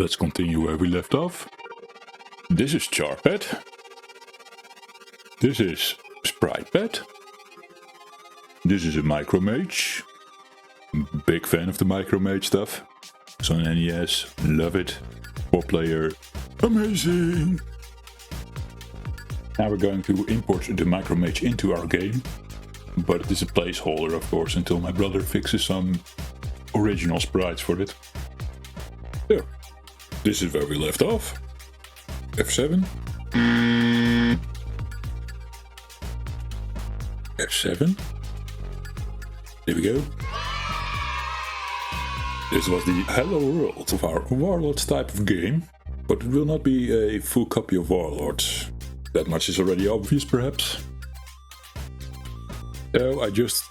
let's continue where we left off. This is Charpet. This is Sprite Pet. This is a Micro Mage. Big fan of the Micro Mage stuff. It's on NES, love it. 4-player, amazing! Now we're going to import the Micro Mage into our game. But it is a placeholder, of course, until my brother fixes some original sprites for it. There. This is where we left off. F7. F7. There we go. This was the Hello World of our Warlords type of game, but it will not be a full copy of Warlords. That much is already obvious, perhaps. So I just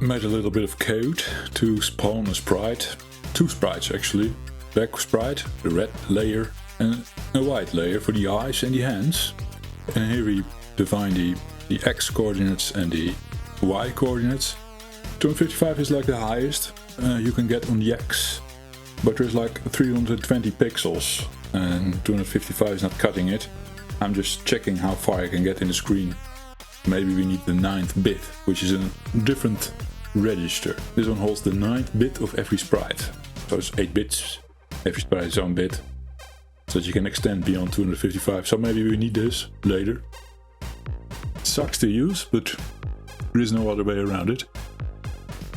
made a little bit of code to spawn a sprite. 2 sprites actually. Black sprite, the red layer, and a white layer for the eyes and the hands. And here we define the X coordinates and the Y coordinates. 255 is like the highest you can get on the X, but there's like 320 pixels and 255 is not cutting it. I'm just checking how far I can get in the screen. Maybe we need the 9th bit, which is a different register. This one holds the 9th bit of every sprite. So it's 8 bits, every sprite is its own bit. So that you can extend beyond 255. So maybe we need this later. It sucks to use, but there is no other way around it.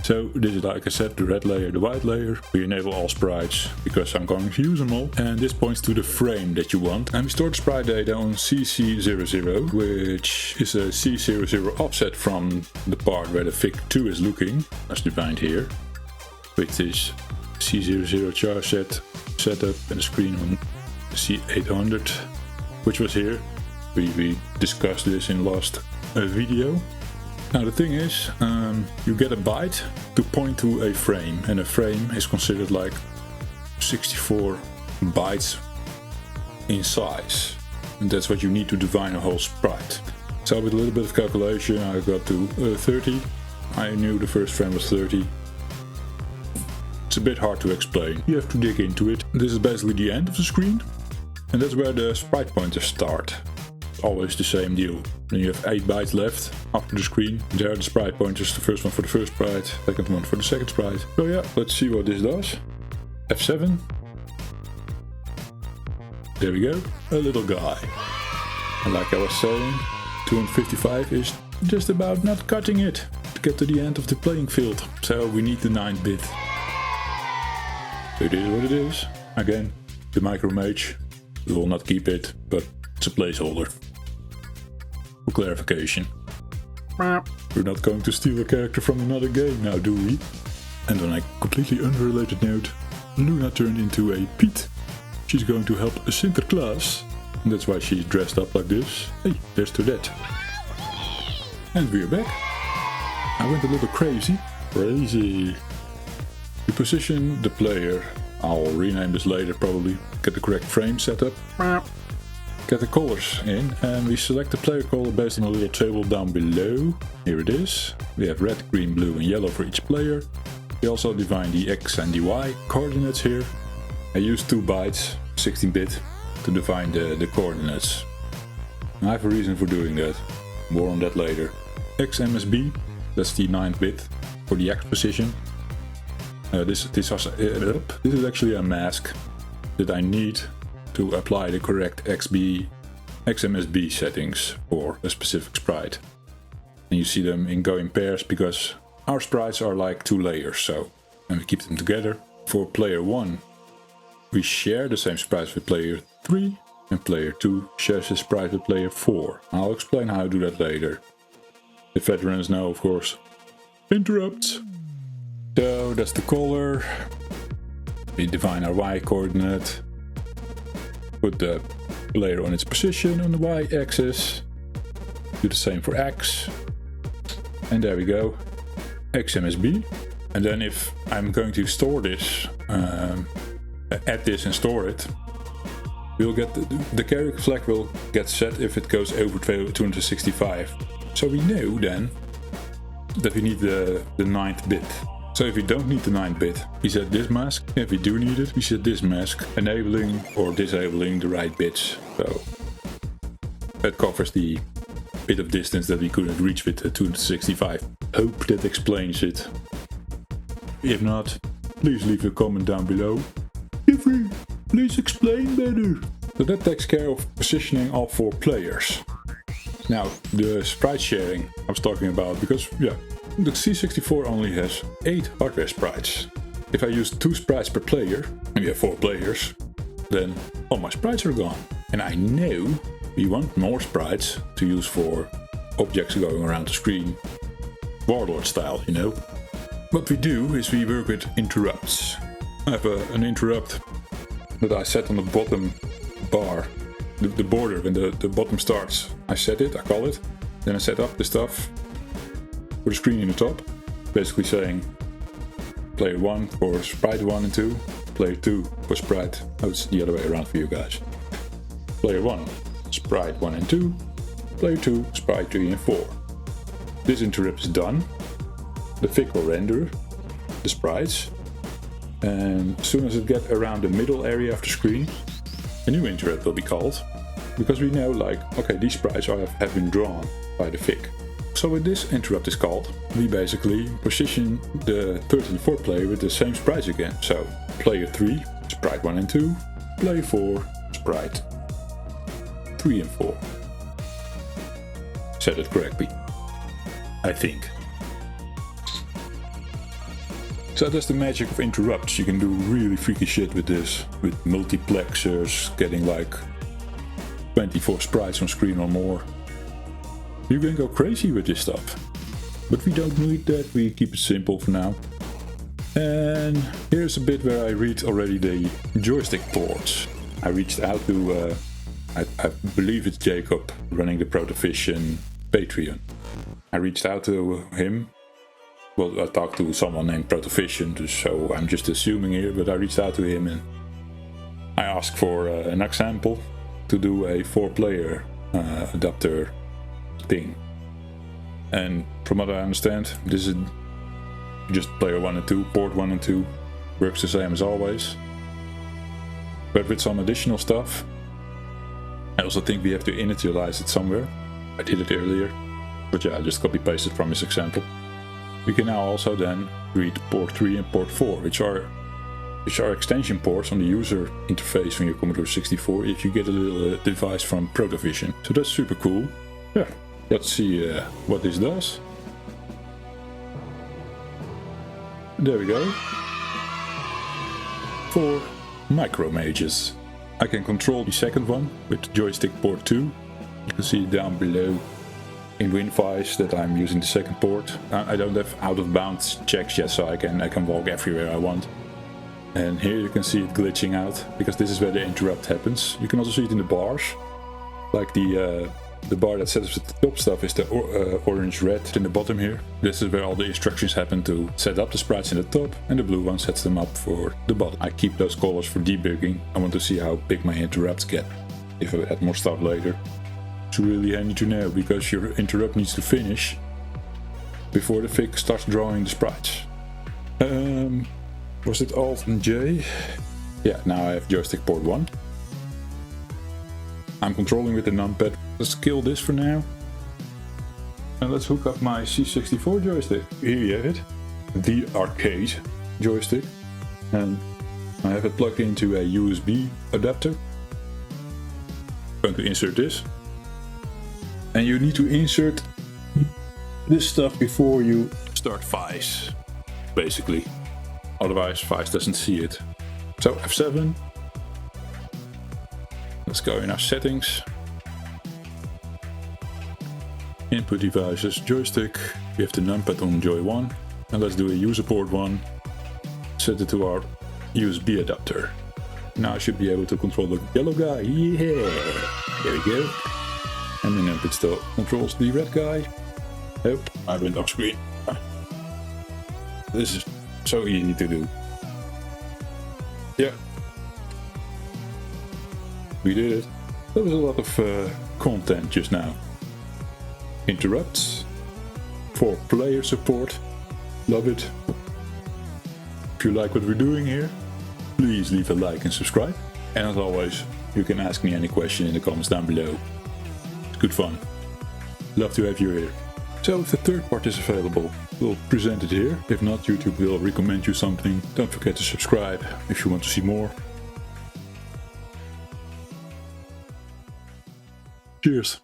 So this is, like I said, the red layer, the white layer. We enable all sprites because I'm going to use them all. And this points to the frame that you want. And we store the sprite data on CC00, which is a C00 offset from the part where the FIG2 is looking, as defined here. Which is C00 char setup and the screen on C800, which was here. We discussed this in last video. Now the thing is, you get a byte to point to a frame, and a frame is considered like 64 bytes in size, and that's what you need to define a whole sprite. So with a little bit of calculation I got to 30. I knew the first frame was 30. It's a bit hard to explain, you have to dig into it. This is basically the end of the screen, and that's where the Sprite Pointers start. Always the same deal. Then you have 8 bytes left after the screen. There are the Sprite Pointers, the first one for the first sprite, second one for the second sprite. So yeah, let's see what this does. F7. There we go, a little guy. And like I was saying, 255 is just about not cutting it to get to the end of the playing field. So we need the 9th bit. It is what it is. Again, the Micro Mage. We will not keep it, but it's a placeholder. For clarification. We're not going to steal a character from another game now, do we? And on a completely unrelated note, Luna turned into a Pete. She's going to help Sinterklaas. And that's why she's dressed up like this. Hey, there's Toadette. And we're back. I went a little crazy. You position the player. I'll rename this later probably. Get the correct frame set up. Get the colors in, and we select the player color based on a little table down below. Here it is. We have red, green, blue and yellow for each player. We also define the X and the Y coordinates here. I use 2 bytes, 16-bit, to define the coordinates. I have a reason for doing that. More on that later. XMSB, that's the 9th bit for the X position. This is actually a mask that I need to apply the correct XMSB settings for a specific sprite. And you see them in going pairs because our sprites are like 2 layers, so, and we keep them together. For player 1, we share the same sprites with player 3, and player 2 shares the sprite with player 4. I'll explain how I do that later. The veterans know, of course. Interrupts! So that's the color. We define our Y coordinate. Put the player on its position on the Y-axis. Do the same for X. And there we go. XMSB. And then if I'm going to store this, add this and store it, we'll get the character flag will get set if it goes over 265. So we know then that we need the 9th bit. So if you don't need the 9-bit, we set this mask. If we do need it, we set this mask, enabling or disabling the right bits. So that covers the bit of distance that we couldn't reach with the 265. Hope that explains it. If not, please leave a comment down below. Jeffrey, please explain better. So that takes care of positioning all 4 players. Now, the sprite sharing I was talking about, because yeah, the C64 only has 8 hardware sprites. If I use 2 sprites per player, and we have 4 players, then all my sprites are gone. And I know we want more sprites to use for objects going around the screen. Warlord style, you know. What we do is we work with interrupts. I have an interrupt that I set on the bottom bar, the border when the bottom starts. I set it, I call it, then I set up the stuff for the screen in the top, basically saying player 1 for sprite 1 and 2, player 2 for sprite, oh it's the other way around for you guys. Player 1, sprite 1 and 2, player 2, sprite 3 and 4. This interrupt is done, the FIC will render the sprites, and as soon as it gets around the middle area of the screen, a new interrupt will be called, because we know like, okay, these sprites have been drawn by the FIC. So when this interrupt is called, we basically position the 34 player with the same sprites again. So player 3, sprite 1 and 2, player 4, sprite 3 and 4. Said it correctly, I think. So that's the magic of interrupts. You can do really freaky shit with this, with multiplexers, getting like 24 sprites on screen or more. You can go crazy with this stuff, but we don't need that, we keep it simple for now. And here's a bit where I read already the joystick ports. I reached out to, I believe it's Jacob running the Protovision Patreon. I reached out to him. Well, I talked to someone named Protovision, so I'm just assuming here, but I reached out to him and I asked for an example to do a 4-player adapter thing. And from what I understand, this is just player 1 and 2, port 1 and 2, works the same as always. But with some additional stuff, I also think we have to initialize it somewhere. I did it earlier, but yeah, I just copy pasted from his example. We can now also then read port 3 and port 4, which are extension ports on the user interface on your Commodore 64 if you get a little device from Protovision. So that's super cool. Yeah, let's see what this does. There we go. 4 micro mages. I can control the second one with joystick port 2. You can see down below in WinFiles that I'm using the second port. I don't have out of bounds checks yet, so I can walk everywhere I want. And here you can see it glitching out, because this is where the interrupt happens. You can also see it in the bars, like the bar that sets up the top stuff is the orange-red in the bottom here. This is where all the instructions happen to set up the sprites in the top, and the blue one sets them up for the bottom. I keep those colors for debugging. I want to see how big my interrupts get, if I add more stuff later. It's really handy to know, because your interrupt needs to finish before the FIC starts drawing the sprites. Was it Alt and J? Yeah, now I have joystick port 1. I'm controlling with the numpad. Let's kill this for now. And let's hook up my C64 joystick. Here you have it. The arcade joystick. And I have it plugged into a USB adapter. I'm going to insert this. And you need to insert this stuff before you start Vice, basically. Otherwise Vice doesn't see it. So F7. Let's go in our settings. Input devices, joystick. We have the numpad on Joy 1. And let's do a user port 1. Set it to our USB adapter. Now I should be able to control the yellow guy. Yeah! There we go. And the numpad still controls the red guy. Oh, I went off screen. This is so easy to do. Yeah. We did it. That was a lot of content just now. Interrupts. 4-player support. Love it. If you like what we're doing here, please leave a like and subscribe. And as always, you can ask me any question in the comments down below. It's good fun. Love to have you here. So if the third part is available, we'll present it here. If not, YouTube will recommend you something. Don't forget to subscribe if you want to see more. Cheers.